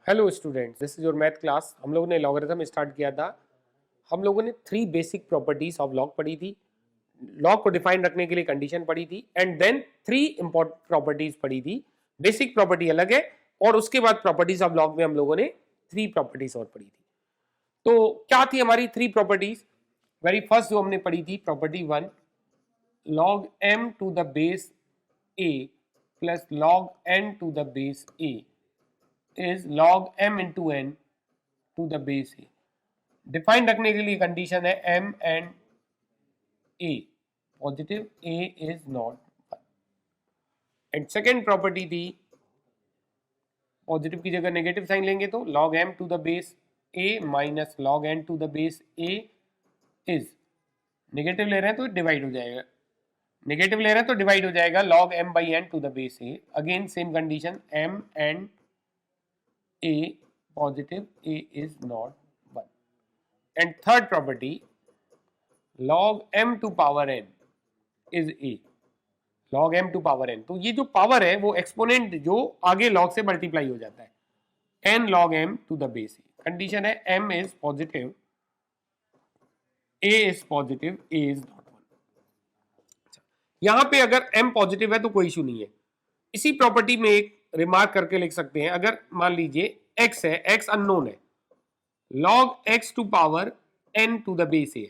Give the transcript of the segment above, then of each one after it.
Hello students, this is your math class. हम लोगों ने लॉगरिथम स्टार्ट किया था। हम लोगों ने 3 बेसिक प्रॉपर्टीज ऑफ लॉग पढ़ी थी। लॉग को डिफाइन रखने के लिए कंडीशन पढ़ी थी एंड देन 3 इंपॉर्टेंट प्रॉपर्टीज पढ़ी थी। बेसिक प्रॉपर्टी अलग है और उसके बाद प्रॉपर्टीज ऑफ लॉग में हम लोगों ने 3 प्रॉपर्टीज और पढ़ी थी। तो क्या थी हमारी 3 प्रॉपर्टीज? वेरी फर्स्ट जो हमने पढ़ी थी property 1, log m to the base a plus log n to the base a is log m into n to the base a। Define रखने के लिए कंडीशन है m and a positive, a is not 1। And second property थी, positive की जगह negative sign लेंगे तो log m to the base a minus log n to the base a is, negative ले रहे हैं तो डिवाइड हो जाएगा, नेगेटिव ले रहे हैं तो डिवाइड हो जाएगा log m by n to the base a। Again same condition m and a positive, a is not 1। and third property, log m to power n is a, log m to power n। तो ये जो power है वो exponent जो आगे log से multiply हो जाता है, n log m to the base a। Condition है m is positive, a is positive, a is not 1। यहां पे अगर m पॉजिटिव है तो कोई इशू नहीं है। इसी प्रॉपर्टी में एक रिमार्क करके लिख सकते हैं, अगर मान लीजिए x है, x अननोन है, log x to power n to the base a,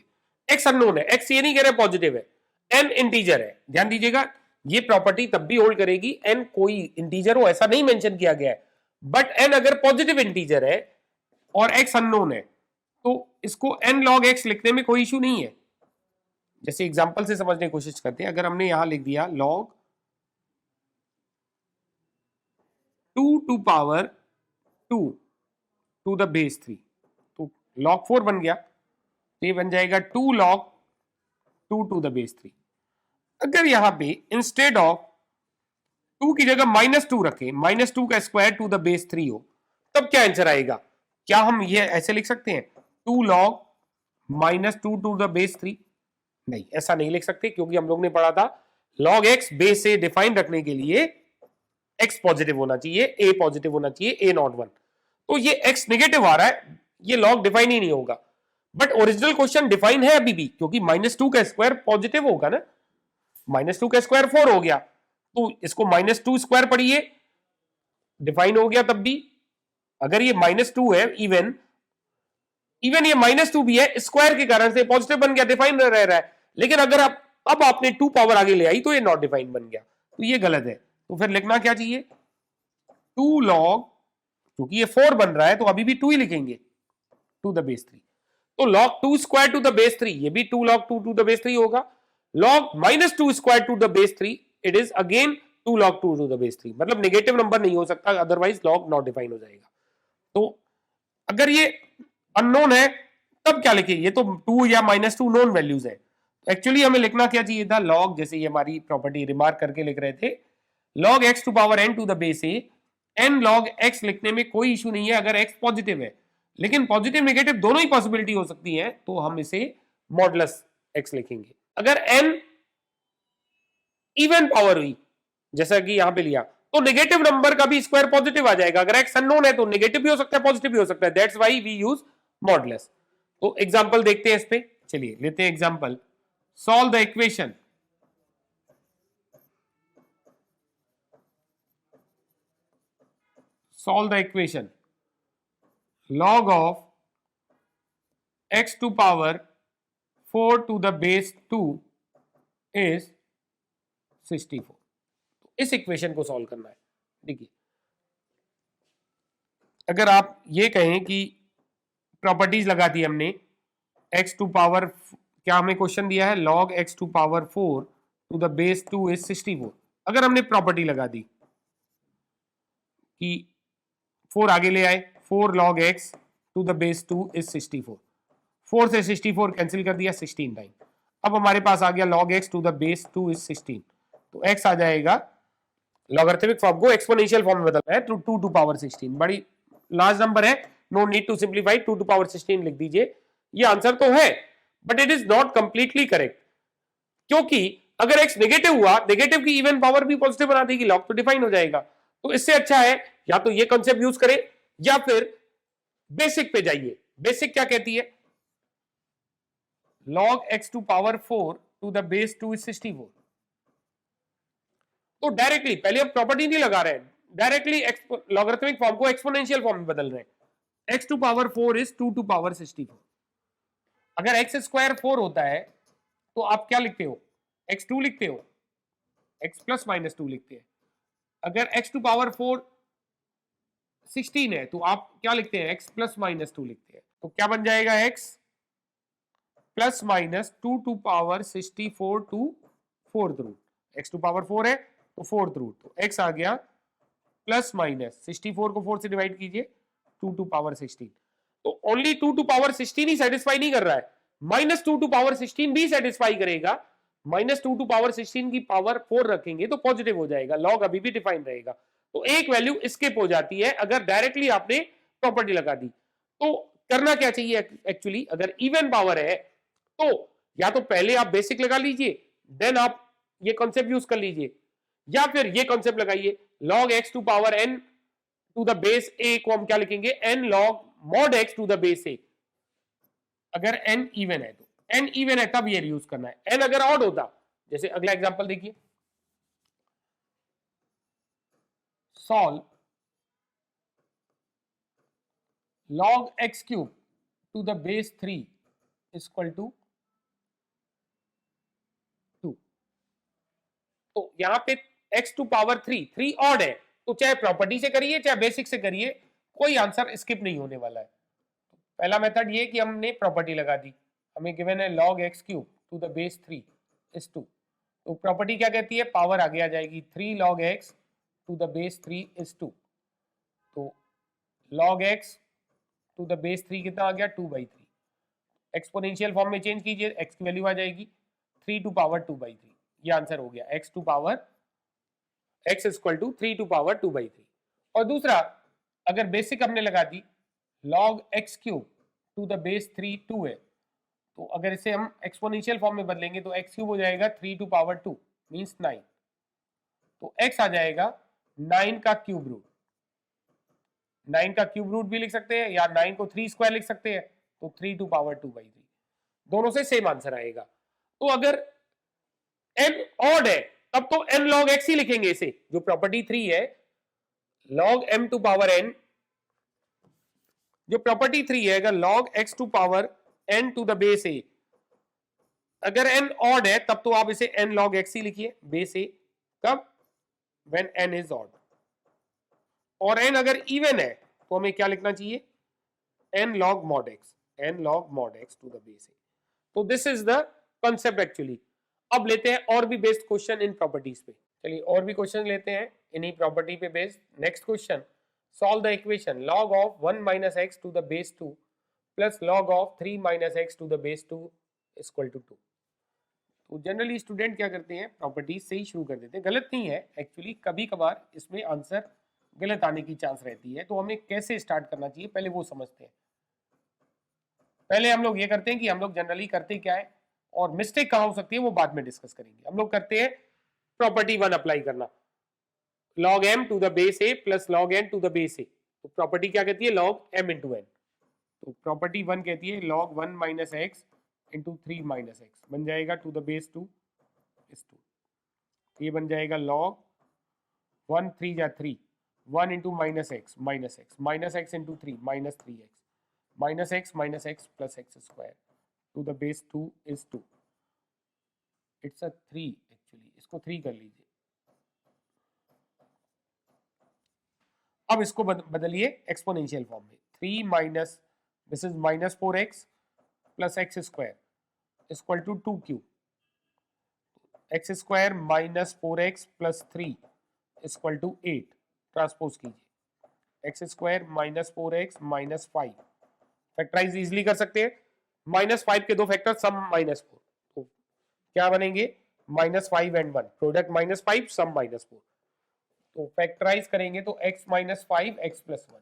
x unknown है, x ये नहीं कह रहे पॉजिटिव है, n इंटीजर है। ध्यान दीजिएगा ये प्रॉपर्टी तब भी होल्ड करेगी n कोई इंटीजर हो ऐसा नहीं मेंशन किया गया है, बट n अगर पॉजिटिव इंटीजर है और x अननोन है तो इसको n log x लिखने में कोई इशू नहीं है। जैसे एग्जांपल से समझने की कोशिश करते हैं, अगर हमने यहां लिख दिया log 2 to power 2 to the base 3, तो log 4 बन गया, तो ये बन जाएगा 2 log 2 टू द बेस 3। अगर यहां पे इंस्टेड ऑफ 2 की जगह -2 रखें, -2 का स्क्वायर टू द बेस 3 हो, तब क्या आंसर आएगा? क्या हम ये ऐसे लिख सकते हैं 2 log -2 टू द बेस 3? नहीं, ऐसा नहीं लिख सकते, क्योंकि हम लोग ने पढ़ा था log x बेस से डिफाइन रखने के लिए x पॉजिटिव होना चाहिए, a पॉजिटिव होना चाहिए, a नॉट 1। तो ये x नेगेटिव आ रहा है, ये log डिफाइन ही नहीं होगा। बट ओरिजिनल क्वेश्चन डिफाइन है अभी भी, क्योंकि -2 का स्क्वायर पॉजिटिव होगा ना, -2 का स्क्वायर 4 हो गया, तो इसको -2 स्क्वायर पढ़िए, डिफाइन हो गया तब भी। अगर ये -2 है, इवन ये -2 भी है, स्क्वायर के कारण से पॉजिटिव बन गया, डिफाइन रह रहा है। लेकिन अगर आप अब आपने 2 पावर आगे ले आई तो ये नॉट डिफाइन बन गया, तो ये गलत है। तो फिर लिखना क्या चाहिए 2 log, क्योंकि ये 4 बन रहा है तो अभी भी 2 ही लिखेंगे, टू द बेस 3। तो log 2 square to the base 3, ये भी 2 log 2 टू द बेस 3 होगा। log -2 square to the base 3, it is again 2 log 2 to the base 3। मतलब नेगेटिव नंबर नहीं हो सकता, अदरवाइज log नॉट डिफाइन हो जाएगा। तो अगर ये अननोन है तब क्या लिखे, ये तो 2 या -2 नोन वैल्यूज है। एक्चुअली हमें लिखना क्या चाहिए था log, जैसे ये हमारी प्रॉपर्टी रिमार्क करके लिख रहे थे, log x to power n to the base a, n log x लिखने में कोई इशू नहीं है अगर x पॉजिटिव है, लेकिन पॉजिटिव नेगेटिव दोनों ही पॉसिबिलिटी हो सकती है, तो हम इसे मॉडुलस x लिखेंगे। अगर n इवन पावर हुई जैसा कि यहां पे लिया, तो नेगेटिव नंबर का भी स्क्वायर पॉजिटिव आ जाएगा। अगर x अननोन है तो नेगेटिव भी हो सकता है, पॉजिटिव भी हो सकता है, that's why we use modulus. तो एग्जांपल देखते हैं इस पे, चलिए लेते हैं example. Solve the equation log of x to power 4 to the base 2 is 64। तो इस इक्वेशन को सॉल्व करना है। देखिए, अगर आप ये कहें कि प्रॉपर्टीज लगा दी हमने, x टू पावर, क्या हमें क्वेश्चन दिया है log x to power 4 to the base 2 is 64। अगर हमने प्रॉपर्टी लगा दी कि 4 आगे ले आए, 4 log x to the base 2 is 64, 4 से 64 कैंसिल कर दिया 16 टाइम। अब हमारे पास आ गया log x to the base 2 is 16, तो x आ जाएगा, लॉगरिथमिक फॉर्म को एक्सपोनेंशियल फॉर्म में बदलना है, 2 टू पावर 16, बड़ी लार्ज नंबर है, no need to simplify, 2 to power 16 लिख दीजिए। ये आंसर तो है but it is not completely correct, क्योंकि अगर x नेगेटिव हुआ, नेगेटिव की इवन पावर भी पॉजिटिव बना देगी, लॉग तो डिफाइन हो जाएगा। तो इससे अच्छा है या तो ये कॉन्सेप्ट यूज करें या फिर बेसिक पे जाइए। बेसिक क्या कहती है, log x to power 4 to the base 2 is 64। तो डायरेक्टली, पहले अब प्रॉपर्टी नहीं लगा रहे हैं, डायरेक्टली लॉगरिथमिक फॉर्म को एक्सपोनेंशियल फॉर्म में बदल रहे हैं। x to power 4 is 2 to power 64। अगर एक्स स्क्वायर 4 होता है तो आप क्या लिखते हो, x2 लिखते हो, x प्लस माइनस 2 लिखते हैं। अगर x टू पावर 4 16 है तो आप क्या लिखते हैं, x प्लस माइनस 2 लिखते हैं। तो क्या बन जाएगा, x plus minus 2 to power 64 to fourth root. x to power 4 है तो फोर्थ रूट, तो x आ गया प्लस माइनस 64 को 4 से डिवाइड कीजिए, 2 टू पावर 16। तो ओनली 2 टू पावर 16 ही सेटिस्फाई नहीं कर रहा है, माइनस 2 टू पावर 16 भी सेटिस्फाई करेगा। माइनस 2 टू पावर 16 की पावर 4 रखेंगे तो पॉजिटिव हो जाएगा, लॉग अभी भी डिफाइन रहेगा। तो एक वैल्यू स्किप हो जाती है अगर डायरेक्टली आपने प्रॉपर्टी लगा दी। तो करना क्या चाहिए एक्चुअली, अगर इवन पावर है तो या तो पहले आप बेसिक लगा लीजिए, देन आप ये कॉन्सेप्ट यूज कर लीजिए, या फिर ये कॉन्सेप्ट लगाइए, log x to power n to the base a को हम क्या लिखेंगे, n log mod x to the base a। अगर n इवन है तो, n इवन है तब ये यूज करना है। n अगर ऑड होता, जैसे अगला एग्जांपल देखिए, solve log x cube to the base 3 equal to 2। तो यहां पे x टू पावर 3 ऑड है, तो चाहे प्रॉपर्टी से करिए चाहे बेसिक से करिए, कोई आंसर स्किप नहीं होने वाला है। पहला मेथड ये कि हमने प्रॉपर्टी लगा दी, हमें गिवन है log x cube to the base 3 is 2। तो प्रॉपर्टी क्या कहती है, पावर आगे आ जाएगी 3 log x to the base 3 is 2। तो log x to the base 3 कितना आ गया, 2/3। एक्सपोनेंशियल फॉर्म में चेंज कीजिए, x की वैल्यू आ जाएगी 3 टू पावर 2/3। ये आंसर हो गया, x to power x equal to 3 to power 2/3। और दूसरा, अगर बेसिक हमने लगा दी, log x cube to the base 3 2 है, तो अगर इसे हम एक्सपोनेंशियल फॉर्म में बदलेंगे तो x क्यूब हो जाएगा 3 टू पावर 2 मींस 9। तो x आ जाएगा 9 का क्यूब रूट। 9 का क्यूब रूट भी लिख सकते हैं या 9 को 3 स्क्वायर लिख सकते हैं, तो 3 टू पावर 2/3, दोनों से सेम आंसर आएगा। तो अगर n ऑड है तब तो n log x ही लिखेंगे, इसे जो प्रॉपर्टी 3 है, log m to power n, जो प्रॉपर्टी 3 है, अगर log x to power n to the base a, अगर n ऑड है तब तो आप इसे n log x ही लिखिए बेस a। कब, when n इज ऑड। और n अगर इवन है तो हमें क्या लिखना चाहिए, n log mod x, n log mod x to the base a। तो this is the concept actually. अब लेते हैं और भी बेस्ड क्वेश्चन इन प्रॉपर्टीज पे। चलिए और भी क्वेश्चन लेते हैं इन्हीं प्रॉपर्टी पे based. Next question, solve the equation log of 1 minus x to the base 2 plus log of 3 minus x to the base 2 equal to 2। तो जनरली स्टूडेंट क्या करते हैं, प्रॉपर्टीज से ही शुरू कर देते हैं। गलत नहीं है एक्चुअली, कभी कभार इसमें आंसर गलत आने की चांस रहती है, तो हमें कैसे स्टार्ट करना चाहिए पहले वो समझते हैं। पहले हम लोग ये करते हैं कि हम लोग जनरली करते क्या है और मिस्टेक कहाँ हो सकती है वो बाद में डिस्कस करेंगे। हम लोग करते हैं प्रॉपर्टी 1 अप्लाई करना, log m to the base a plus log n to the base a। तो प्रॉपर्टी क्या कहती है, log m इंटू n। तो प्रॉपर्टी 1 कहती है log 1 minus x into 3 minus x, बन जाएगा टू द बेस 2 इज 2। ये बन जाएगा log 1 3 जा 3, 1 into minus x into 3 minus 3x minus x plus x square to the base 2 is 2। It's a 3 actually, इसको 3 कर लीजिए। अब इसको बदलिए एक्सपोनेंशियल फॉर्म में, 3 minus this is minus 4x plus x square equal to 2 cube, x square minus 4x plus 3 equal to 8। Transpose कीजिए, x square minus 4x minus 5, factorize easily कर सकते हैं। माइनस 5 के दो फैक्टर सम माइनस 4, तो क्या बनेंगे, minus 5 and 1 product minus 5 sum minus 4। तो फैक्टराइज करेंगे तो x माइनस 5 x प्लस 1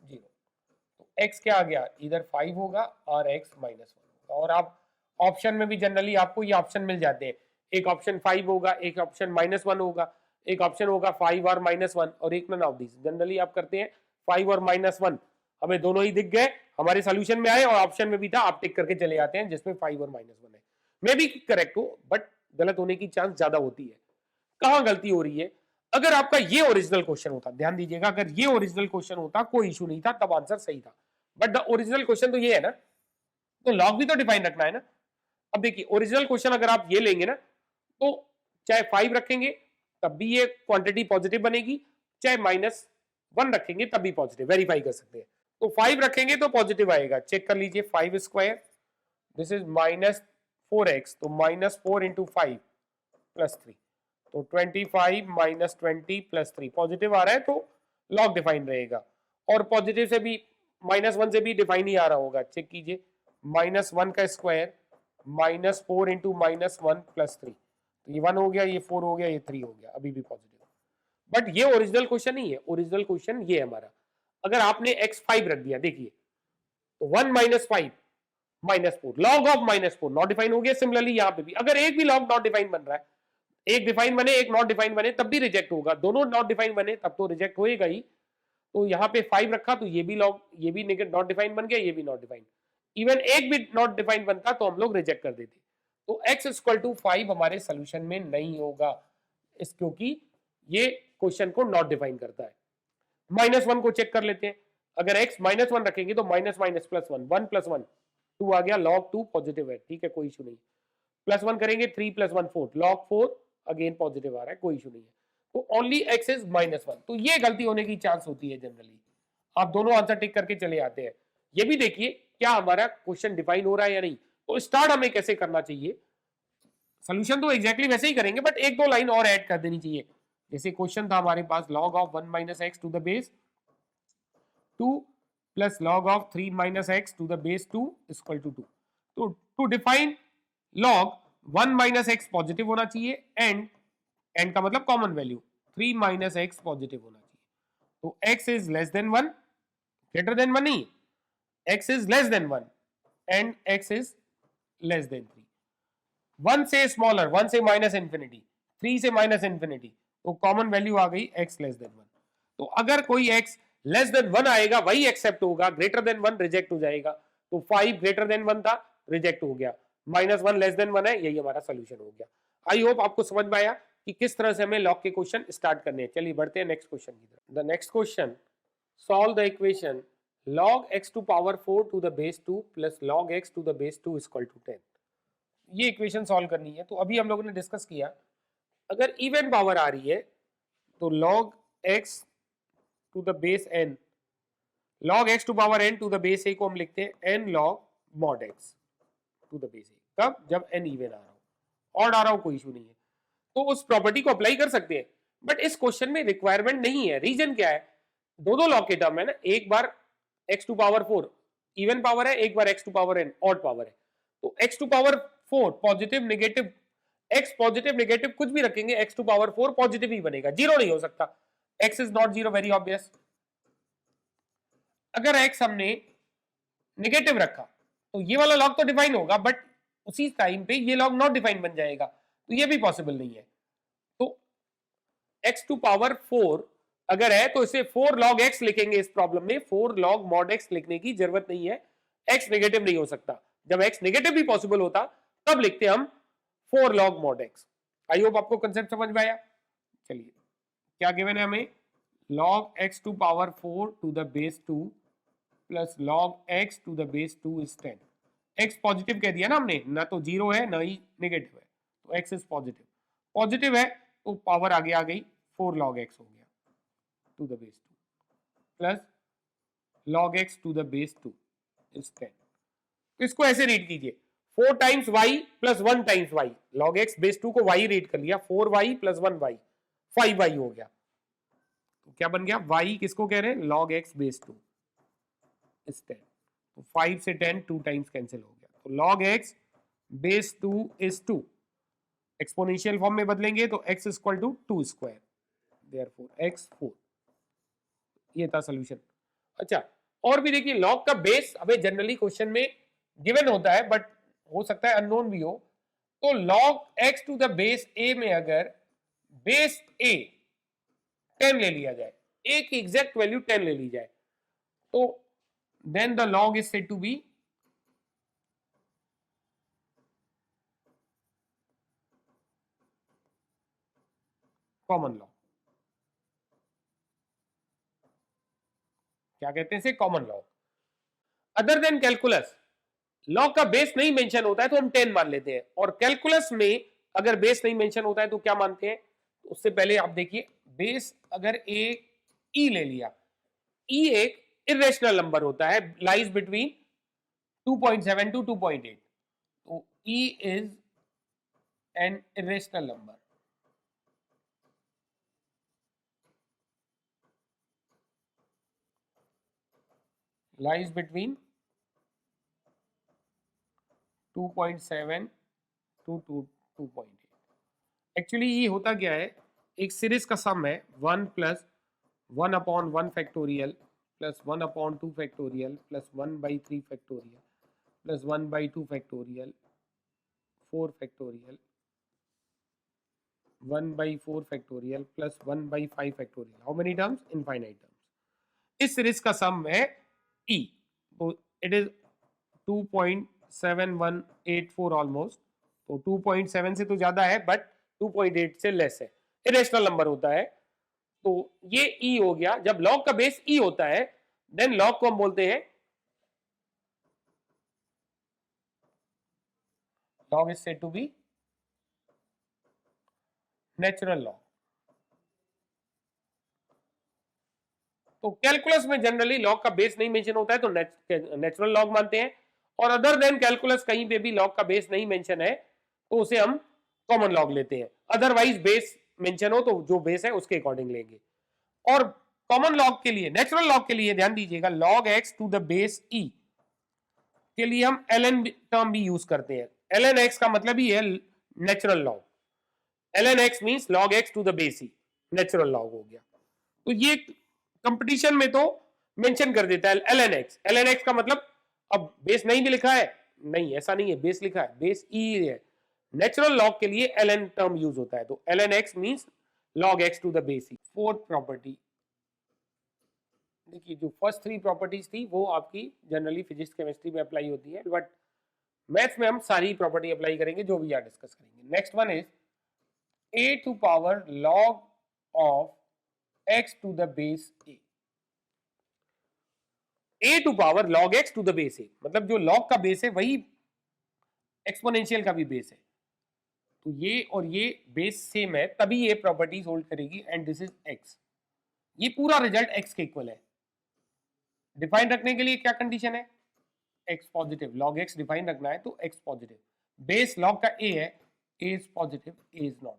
0। तो x क्या आ गया, इधर 5 होगा और x माइनस 1 होगा। और आप ऑप्शन में भी जनरली आपको ये ऑप्शन मिल जाते हैं, एक ऑप्शन 5 होगा एक ऑप्शन माइनस 1 होगा। एक ऑप्शन होगा 5 और -1 और एक नन ऑफ दिस। जनरली आप करते हैं 5 और -1, हमें दोनों ही दिख गए, हमारे सोल्यूशन में आए और ऑप्शन में भी था, आप टिक करके चले जाते हैं जिसमें 5 और -1 है। मे भी करेक्ट हो बट गलत होने की चांस ज्यादा होती है। कहां गलती हो रही है? अगर आपका ये ओरिजिनल क्वेश्चन होता, ध्यान दीजिएगा, अगर ये ओरिजिनल क्वेश्चन होता कोई इशू नहीं था, तब आंसर सही था। बट द ओरिजिनल क्वेश्चन तो ये है ना, तो लॉग भी तो डिफाइन रखना है ना। अब देखिए ओरिजिनल क्वेश्चन अगर आप ये लेंगे ना, तो चाहे 5 रखेंगे तब भी ये क्वांटिटी पॉजिटिव बनेगी, चाहे -1 रखेंगे तब भी पॉजिटिव, वेरीफाई कर सकते हैं। तो 5 रखेंगे तो पॉजिटिव आएगा, चेक कर लीजिए। 5 स्क्वायर दिस इज -4x, तो -4 इंटू 5 +3, तो 25 -20 +3 पॉजिटिव आ रहा है, तो लॉग डिफाइन रहेगा। और पॉजिटिव से भी -1 से भी डिफाइन ही आ रहा होगा, चेक कीजिए। -1 का स्क्वायर -4 इंटू -1 +3, तो ये 1 हो गया, ये 4 हो गया, ये 3 हो गया, अभी भी पॉजिटिव। बट ये ओरिजिनल क्वेश्चन नहीं है, ओरिजिनल क्वेश्चन ये है हमारा। अगर आपने x5 रख दिया, देखिए तो 1 - 5 -4, लॉग ऑफ -4 नॉट डिफाइन हो गया। सिमिलरली यहाँ पे भी अगर एक भी लॉग नॉट डिफाइन बन रहा है, एक डिफाइन बने एक नॉट डिफाइन बने, तब भी रिजेक्ट होगा। दोनों नॉट डिफाइन बने तब तो रिजेक्ट होएगा ही। तो यहाँ पे 5 रखा तो ये भी लॉग, ये भी नॉट डिफाइन बन गया, ये भी नॉट डिफाइन। इवन एक भी नॉट डिफाइन बनता तो हम लोग रिजेक्ट कर देते। तो x = 5 हमारे सोल्यूशन में नहीं होगा, इस क्योंकि ये क्वेश्चन को नॉट डिफाइन करता है। -1 को चेक कर लेते हैं। अगर x -1 रखेंगे तो -, +1, 1 + 1 2 आ गया, log 2 पॉजिटिव है, ठीक है, कोई इशू नहीं। +1 करेंगे 3 + 1 4, log 4 अगेन पॉजिटिव आ रहा है, कोई इशू नहीं है। तो ओनली x इज -1, तो ये गलती होने की चांस होती है जनरली। आप दोनों आंसर टिक करके चले आते हैं। ये भी देखिए क्या हमारा क्वेश्चन डिफाइन हो रहा है या नहीं। तो स्टार्ट हमें कैसे करना चाहिए, सोल्यूशन तो एग्जैक्टली वैसे ही करेंगे बट एक दो लाइन और ऐड कर देनी चाहिए। जैसे क्वेश्चन था हमारे पास, log of 1 - x to the base 2 plus log of 3 - x to the base 2 = 2। तो to define log 1 - x positive होना चाहिए एंड का मतलब कॉमन वैल्यू 3 - x पॉजिटिव होना चाहिए। तो x is less than 1, greater than 1 नहीं, x is less than 1 and x is less than 3। 1 से स्मॉलर, 1 से -∞, 3 से -∞, तो कॉमन वैल्यू आ गई x लेस देन 1। तो अगर कोई x लेस देन 1 आएगा वही एक्सेप्ट होगा, ग्रेटर देन 1 रिजेक्ट हो जाएगा। तो 5 ग्रेटर देन 1 था, रिजेक्ट हो गया, -1 लेस देन 1 है, यही हमारा सोल्यूशन हो गया। आई होप आपको समझ में आया कि किस तरह से हमें लॉग के क्वेश्चन स्टार्ट करने हैं। चलिए बढ़ते हैं नेक्स्ट क्वेश्चन की तरफ। The next question, solve the equation log x to power 4 to the base 2 plus log x to the base 2 = 10। ये इक्वेशन सॉल्व करनी है। तो अभी हम लोगों ने डिस्कस किया, अगर इवन पावर आ रही है तो log x to the base n, log x to power n to the base a को हम लिखते हैं n log mod x to the base a। कब? जब n इवन आ रहा हो, ऑड आ रहा हो कोई इशू नहीं है, तो उस प्रॉपर्टी को अप्लाई कर सकते हैं। बट इस क्वेश्चन में रिक्वायरमेंट नहीं है। रीजन क्या है? दो लॉग के टर्म है ना, एक बार x to power 4 even power है, एक बार x to power n odd power है। तो x to power 4 positive negative, x positive negative कुछ भी रखेंगे, x to power 4 पॉजिटिव ही बनेगा, जीरो नहीं हो सकता। x is not zero, very obvious. अगर x हमने नेगेटिव रखा तो ये वाला लॉग तो डिफाइन होगा, बट उसी टाइम पे ये लॉग नॉट डिफाइन बन जाएगा, तो ये भी पॉसिबल नहीं है। तो x to power 4 अगर है तो इसे 4 log x लिखेंगे। इस प्रॉब्लम में 4 log mod x लिखने की जरूरत नहीं है, x नेगेटिव नहीं हो सकता। जब x नेगेटिव भी पॉसिबल होता तब लिखते हम 4 log mod x। I hope आपको कंसेप्ट समझ में आया। चलिए क्या गिवन है हमें, log x to power 4 to the base 2 plus log x to the base 2 is 10। x positive कह दिया ना हमने, ना तो जीरो है ना ही नेगेटिव है, तो x इज पॉजिटिव। पॉजिटिव है तो पावर आगे आ गई, 4 log x हो गया to the base 2 plus log x to the base 2 is 10। तो इसको ऐसे रीड कीजिए, 4 times y plus 1 times y, log x base 2 को y रीड कर लिया, 4y प्लस 1y 5y हो गया। तो क्या बन गया, y किसको कह रहे हैं, log x base 2 is 10। तो 5 से 10 2 टाइम्स कैंसिल हो गया, तो log x base 2 is 2। Exponential form में बदलेंगे तो x equal to 2 square, therefore x 4। ये था सोल्यूशन। अच्छा, और भी देखिए, लॉग का बेस हमें जनरली क्वेश्चन में गिवन होता है, बट हो सकता है अननोन भी हो। तो log x to the base a में अगर बेस ए 10 ले लिया जाए, ए की एग्जैक्ट वैल्यू 10 ले ली जाए, तो then the log is said to be common log. क्या कहते हैं इसे? Common log. Other than calculus log का बेस नहीं मेंशन होता है तो हम 10 मान लेते हैं, और कैलकुलस में अगर बेस नहीं मेंशन होता है तो क्या मानते हैं? उससे पहले आप देखिए, बेस अगर ए ई ले लिया, ई एक इरेशनल नंबर होता है, लाइज बिटवीन 2.7 टू 2.8, तो E is an irrational number. lies between 2.7 to 2.8। Actually ये होता क्या है, एक सीरीज का सम है 1 plus 1/1 factorial plus 1/2 factorial plus 1/3 factorial plus 1/2 factorial 4 factorial 1/4 factorial plus 1/5 factorial. How many terms? Infinite terms. इस सीरीज का सम है E, तो इट इज 2.7184 ऑलमोस्ट, तो 2.7 से तो ज्यादा है बट 2.8 से लेस है, इरेशनल नंबर होता है। तो ये E हो गया। जब लॉग का बेस E होता है देन लॉग को हम बोलते हैं log is said to be natural log. तो कैलकुलस में जनरली लॉग का बेस नहीं मेंशन होता है तो नेचुरल लॉग मानते हैं, और अदर देन कैलकुलस कहीं पे भी लॉग का बेस नहीं मेंशन है तो उसे हम कॉमन लॉग लेते हैं। अदरवाइज बेस मेंशन हो तो जो बेस है उसके अकॉर्डिंग लेंगे। और कॉमन लॉग के लिए, नेचुरल लॉग के लिए ध्यान दीजिएगा, log x to the base e के लिए हम ln टर्म भी यूज करते हैं। ln x का मतलब ही है natural log. ln x means log x to the base e, natural log हो गया। तो ये कंपटीशन में तो मेंशन कर देता है ln x। ln x का मतलब, अब बेस नहीं भी लिखा है, नहीं ऐसा नहीं है, बेस लिखा है, बेस ई है। नेचुरल लॉग के लिए ln टर्म यूज होता है, तो ln x means log x to the base e. Fourth property देखिए, जो फर्स्ट 3 प्रॉपर्टीज थी वो आपकी जनरली फिजिक्स केमिस्ट्री में अप्लाई होती है, बट मैथ्स में हम सारी प्रॉपर्टी अप्लाई करेंगे जो भी यहाँ डिस्कस करेंगे। Next one is a to power log of x to the base a। a to power log x to the base a मतलब जो log का बेस है वही एक्सपोनेंशियल का भी बेस है, तो ये और ये बेस सेम है तभी ये प्रॉपर्टीज होल्ड करेगी, एंड दिस इज x। ये पूरा रिजल्ट x के इक्वल है। डिफाइन रखने के लिए क्या कंडीशन है? x positive, log x define रखना है तो x पॉजिटिव, बेस log का a है, a is positive, a is not.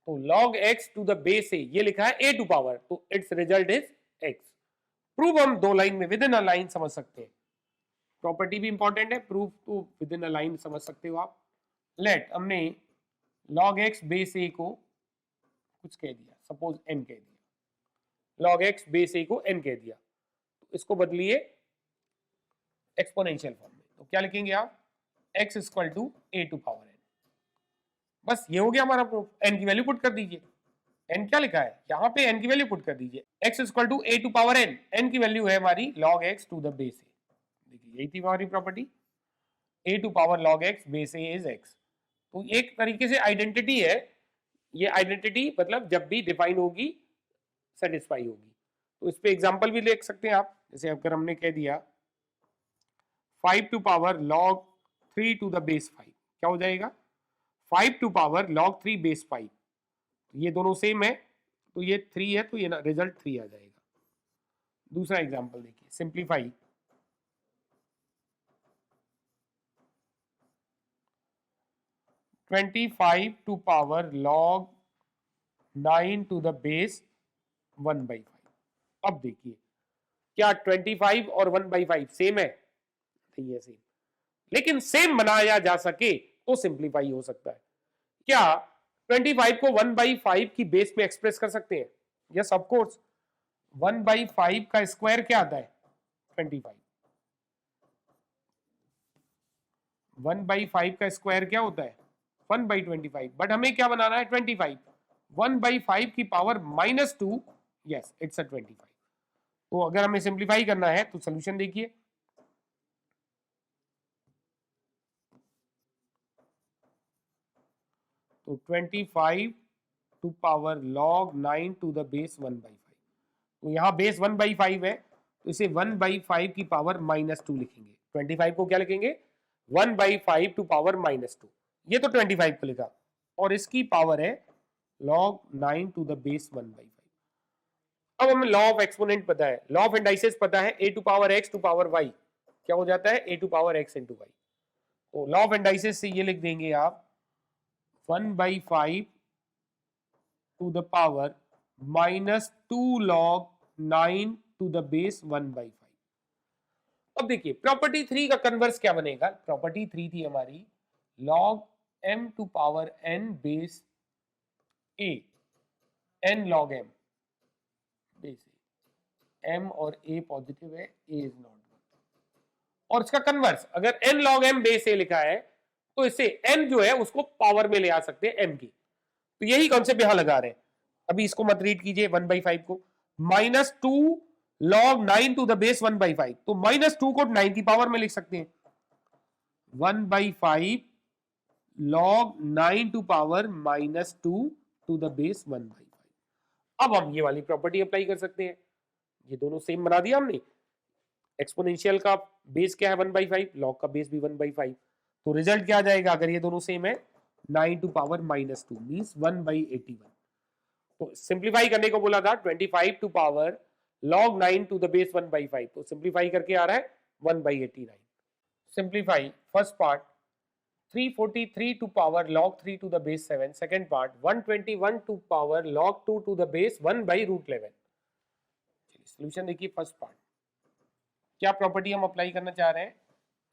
तो log x to the base a, ये लिखा है a टू पावर, तो it's result is x। Proof हम 2 लाइन में, विद इन अ लाइन समझ सकते हैं। प्रॉपर्टी भी इंपॉर्टेंट है, प्रूफ तो विद इन अ लाइन समझ सकते हो आप। लेट हमने log x बेस a को कुछ कह दिया, सपोज n कह दिया, log x बेस a को n कह दिया, तो इसको बदलिए एक्सपोनेंशियल फॉर्म में, तो क्या लिखेंगे आप? x equal to a to power n। बस ये हो गया हमारा प्रूफ। n की वैल्यू पुट कर दीजिए, n क्या लिखा है यहाँ पे, n की वैल्यू पुट कर दीजिए, x equal to a to power n, n की वैल्यू है हमारी log x to the base a। देखिए यही थी हमारी property, a to power log x base a is x। तो एक तरीके से आइडेंटिटी है, ये आइडेंटिटी मतलब जब भी डिफाइन होगी सेटिस्फाई होगी। तो इस पे एग्जांपल भी देख सकते हैं आप, जैसे अगर हमने कह दिया 5 to power log 3 to the base 5, क्या हो जाएगा? 5 टू पावर log 3 बेस 5, ये दोनों सेम है तो ये 3 है तो ये ना रिजल्ट 3 आ जाएगा। दूसरा एग्जांपल देखिए, simplify 25 to power log 9 to the base 1/5। अब देखिए क्या 25 और 1/5 सेम है? नहीं है सेम, लेकिन सेम बनाया जा सके तो सिंप्लीफाई हो सकता है। क्या 25 को 1/5 की बेस में एक्सप्रेस कर सकते हैं? Yes of course. 1/5 का स्क्वायर क्या आता है? 25। 1/5 का स्क्वायर क्या होता है? 1/25, बट हमें क्या बनाना है 25, 1/5 की पावर -2, यस इट्स अ 25। तो अगर हमें सिंप्लीफाई करना है तो सोल्यूशन देखिए, तो 25 to power log 9 to the base 1/5। तो यहाँ बेस 1/5 है, तो इसे 1/5 की पावर -2 लिखेंगे। 25 को क्या लिखेंगे 1/5 टू पावर -2, ये तो 25 को लिखा, और इसकी पावर है log 9 टू द बेस 1/5। अब हमें लॉ ऑफ एक्सपोनेंट पता है, लॉ ऑफ इंडाइसेस पता है, a to power x to power y क्या हो जाता है a to power x into y. तो लॉ ऑफ इंडाइसेस से ये लिख देंगे आप 1/5 to the power -2 log 9 to the base 1/5। अब देखिए प्रॉपर्टी 3 का कन्वर्स क्या बनेगा, प्रॉपर्टी 3 थी हमारी log m to power n base a, n log m base a, m और a पॉजिटिव है, a इज नॉट, और इसका कन्वर्स अगर n log m base a लिखा है तो इसे n जो है उसको पावर में ले आ सकते हैं m की। तो यही कॉन्सेप्ट यहां लगा रहे हैं। अभी इसको मत रीड कीजिए 1/5 को, -2 log 9 टू द बेस 1/5, तो -2 को 9 की पावर में लिख सकते हैं, 1/5 log 9 to power -2 to the base 1/5। अब हम ये वाली प्रॉपर्टी अप्लाई कर सकते हैं, ये दोनों सेम बना दिया हमने। एक्सपोनेंशियल का बेस क्या है 1/5, लॉग का बेस भी 1/5, तो रिजल्ट क्या आ जाएगा अगर ये दोनों सेम है 9 टू पावर -2 मींस 1/81। तो सिंप्लीफाई करने को बोला था 25 to power log 9 to the base 1/5, तो सिंप्लीफाई करके आ रहा है 1/89। Simplify first part 343 to power log 3 to the base 7, second part 121 to power log 2 to the base 1/√11। Solution देखिए, फर्स्ट पार्ट क्या प्रॉपर्टी हम अप्लाई करना चाह रहे हैं,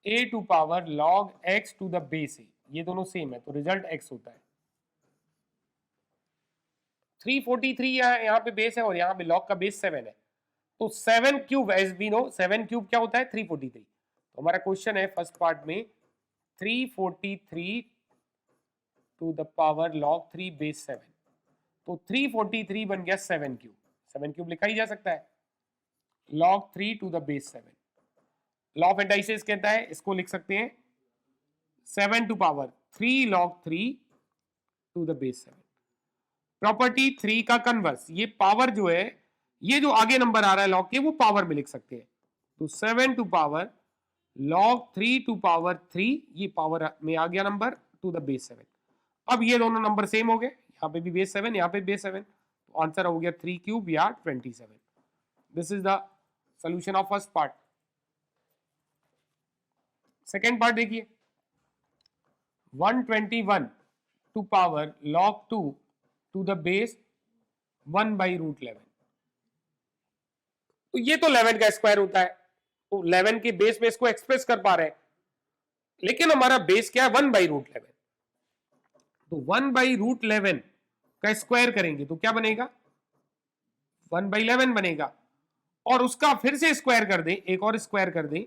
a to power log x to the base a, ये दोनों same है तो रिजल्ट x होता है। 343 यहाँ पे बेस है और यहाँ पे log का बेस 7 है, तो 7 cube as we know 7 cube क्या होता है 343। तो हमारा क्वेश्चन है फर्स्ट पार्ट में 343 to the power log 3 base 7, तो 343 बन गया 7 क्यूब, 7 क्यूब लिखा ही जा सकता है, log 3 to the base 7। Law of indices कहता है इसको लिख सकते हैं 7 to power 3 log 3 to the base 7। Property 3 का कन्वर्स, ये पावर जो है ये जो आगे नंबर आ रहा है लॉग के वो पावर में लिख सकते हैं, तो 7 to power log 3 to power 3, ये पावर में आ गया नंबर टू द बेस 7। अब ये दोनों नंबर सेम हो गए, यहाँ पे भी बेस 7 यहाँ पे बेस 7, तो आंसर हो गया 3 क्यूब या 27। This is the solution of first part. Second part देखिए 121 to power log 2 to the base 1/√11, तो ये तो 11 का स्क्वायर होता है, तो 11 के बेस में इसको एक्सप्रेस कर पा रहे हैं, लेकिन हमारा बेस क्या है 1/√11, तो 1/√11 का स्क्वायर करेंगे तो क्या बनेगा 1/11 बनेगा, और उसका फिर से स्क्वायर कर दें, एक और स्क्वायर कर दें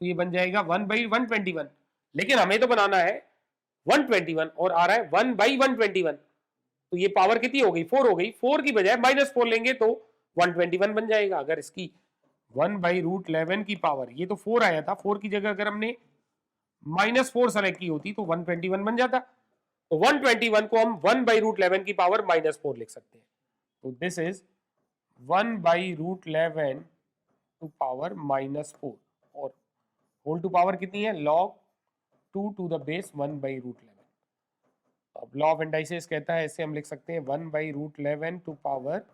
तो ये बन जाएगा 1/121, लेकिन हमें तो बनाना है 121 और आ रहा है 1/121, तो ये पावर कितनी हो गई 4 हो गई, 4 की बजाय -4 लेंगे तो 121 बन जाएगा। अगर इसकी 1/√11 की पावर, ये तो 4 आया था, 4 की जगह अगर हमने -4 सेलेक्ट की होती तो 121 बन जाता, तो 121 को हम 1/√11 की पावर -4 लिख सकते हैं, तो दिस इज 1/√11 टू पावर -4, और होल टू पावर कितनी है log 2 टू द बेस 1/√11। अब लॉ ऑफ इंडाइसेस कहता है इसे हम लिख सकते हैं 1/√11 to power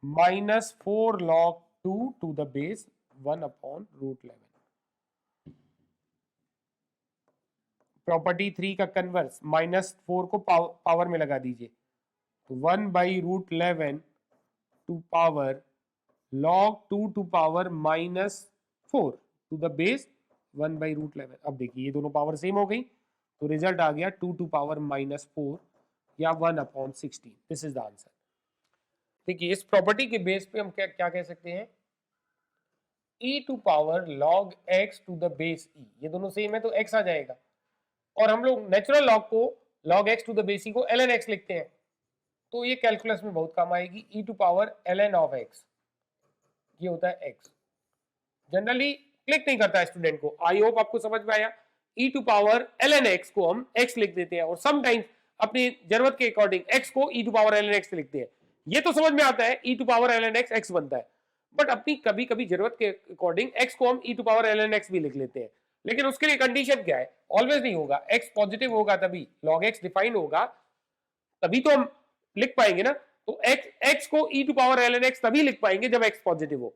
-4 log 2 to the base 1/√11। Property 3 का कन्वर्स, -4 को पावर में लगा दीजिए, तो 1/√11 to power log 2 to power -4 to the base 1/√11। अब देखिए ये दोनों पावर सेम हो गई, तो रिजल्ट आ गया 2 टू पावर -4 या 1/16। This is the answer. देखिए इस प्रॉपर्टी के बेस पे हम क्या क्या कह सकते हैं, e to power log x to the base e, ये दोनों सेम है तो x आ जाएगा, और हम लोग नेचुरल लॉग को log x to the base e को ln x लिखते हैं, तो ये कैलकुलस में बहुत काम आएगी। e to power ln of x, ये होता है x। जनरली क्लिक नहीं करता है स्टूडेंट को, आई होप आपको समझ में आया। e to power ln x को हम x लिख देते हैं और समटाइम्स अपनी जरूरत के अकॉर्डिंग x को e to power ln x लिखते हैं। ये तो समझ में आता है e to power ln x x बनता है, बट अपनी कभी कभी जरूरत के अकॉर्डिंग x को हम e to power ln x भी लिख लेते हैं। लेकिन उसके लिए कंडीशन क्या है, ऑलवेज नहीं होगा, x पॉजिटिव होगा तभी, log x डिफाइन होगा तभी तो हम लिख पाएंगे ना। तो x को e to power ln x तभी लिख पाएंगे जब x पॉजिटिव हो।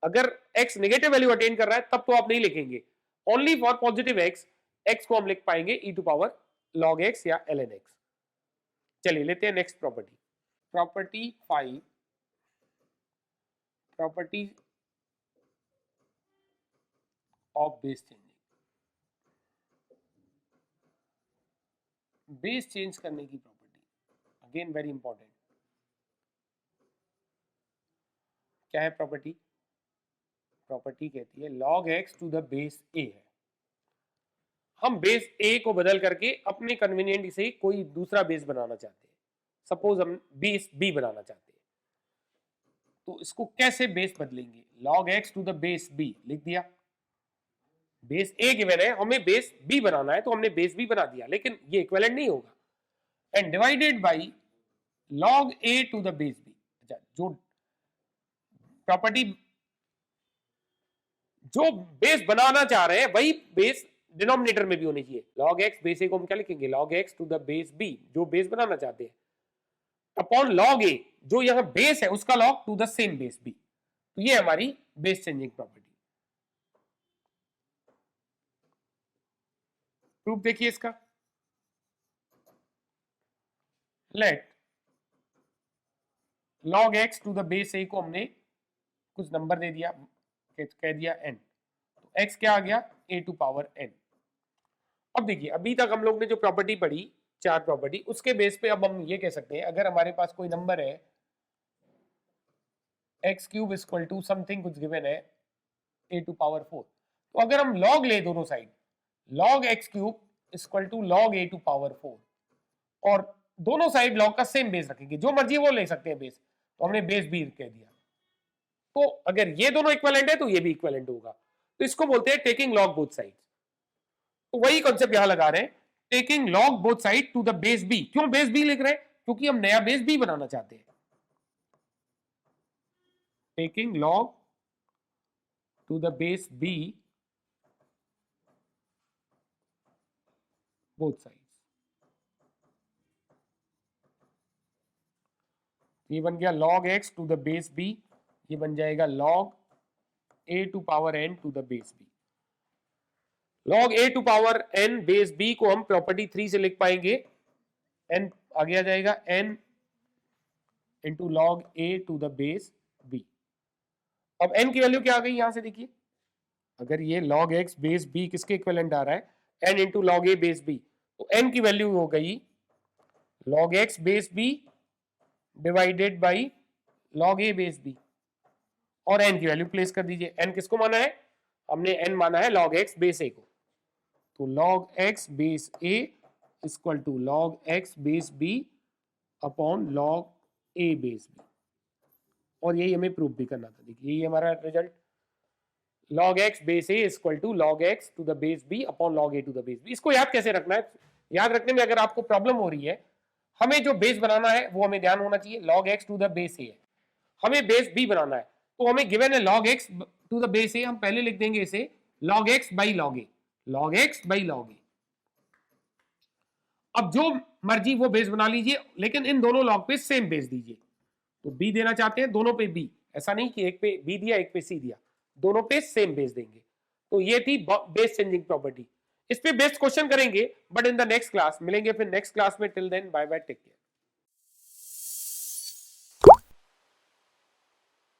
अगर x नेगेटिव वैल्यू अटेन कर रहा है तब तो आप नहीं लिखेंगे। ओनली फॉर पॉजिटिव x को हम लिख पाएंगे e to power log x या ln x। चलिए लेते हैं next property, property 5, property of base changing. Base change करने की प्रॉपर्टी, अगेन वेरी इंपॉर्टेंट। क्या है प्रॉपर्टी? प्रॉपर्टी कहती है log x to the base a है, हम बेस a को बदल करके अपने कन्वीनियंट से कोई दूसरा बेस बनाना चाहते हैं। सपोज हम बेस b बनाना चाहते हैं, तो इसको कैसे बेस बदलेंगे? log x to the base b लिख दिया, बेस a गिवन है, हमें बेस b बनाना है तो हमने बेस b बना दिया, लेकिन ये इक्विवेलेंट नहीं होगा। And divided by log a to the base b। अच्छा, जो प्रॉपर्टी जो बेस बनाना चाह रहे हैं वही बेस डिनोमिनेटर में भी होनी चाहिए। log x बेस a को हम क्या लिखेंगे? log x to the base b, जो बेस बनाना चाहते हैं, अपॉन log a, जो यहां बेस है उसका log to the same base b। तो ये हमारी बेस चेंजिंग प्रॉपर्टी। प्रूफ देखिए इसका, let log x to the base a को हमने कुछ नंबर दे दिया, कह दिया n, तो x क्या आ गया? a to power n। अब देखिए, अभी तक हम लोग ने जो प्रॉपर्टी पढ़ी, चार प्रॉपर्टी, उसके बेस पे अब हम ये कह सकते हैं, अगर हमारे पास कोई नंबर है x cube equal to something कुछ गिवन है a टू पावर 4, तो अगर हम log ले दोनों side, log x cube equal to log a to power 4, और दोनों साइड log का सेम बेस रखेंगे, जो मर्जी वो ले सकते हैं बेस, तो हमने बेस b कह दिया। तो अगर ये दोनों इक्विवेलेंट है तो ये भी इक्विवेलेंट होगा, तो इसको बोलते हैं टेकिंग log बोथ साइड। तो वही कॉन्सेप्ट यहां लगा रहे हैं, taking log both side to the base b। क्यों बेस b लिख रहे हैं? क्योंकि हम नया बेस b बनाना चाहते हैं। Taking log to the base b both side, ये बन गया log x to the base b, ये बन जाएगा log a to power n to the base b। log a to power n base b को हम प्रॉपर्टी 3 से लिख पाएंगे, n आगे आ जाएगा n into log a to the base b। अब n की वैल्यू क्या आ गई यहां से देखिए, अगर ये log x बेस b किसके इक्विवेलेंट आ रहा है? n into log a base b, तो n की वैल्यू हो गई log x base b divided by log a base b, और n की वैल्यू प्लेस कर दीजिए। n किसको माना है? हमने n माना है log x बेस a को, तो log x base a equal to log x base b upon log a base b, और यही हमें प्रूफ भी करना था। देखिए ये हमारा result, log x base a equal to log x to the base b upon log a to the base b। इसको याद कैसे रखना है? याद रखने में अगर आपको प्रॉब्लम हो रही है, हमें जो बेस बनाना है वो हमें ध्यान होना चाहिए, log x to the base a है, हमें बेस b बनाना है, तो हमें गिवन है log x to the base a, हम पहले लिख देंगे इसे log x by log a, log x by log a। अब जो मर्जी वो बेस बना लीजिए, लेकिन इन दोनों log पे सेम बेस दीजिए। तो b देना चाहते हैं, दोनों पे b, ऐसा नहीं कि एक पे b दिया एक पे c दिया, दोनों पे सेम बेस देंगे। तो ये थी बेस चेंजिंग प्रॉपर्टी। इस पे बेस्ट क्वेश्चन करेंगे, but in the next class मिलेंगे फिर नेक्स्ट क्लास में। Till then bye bye, take care.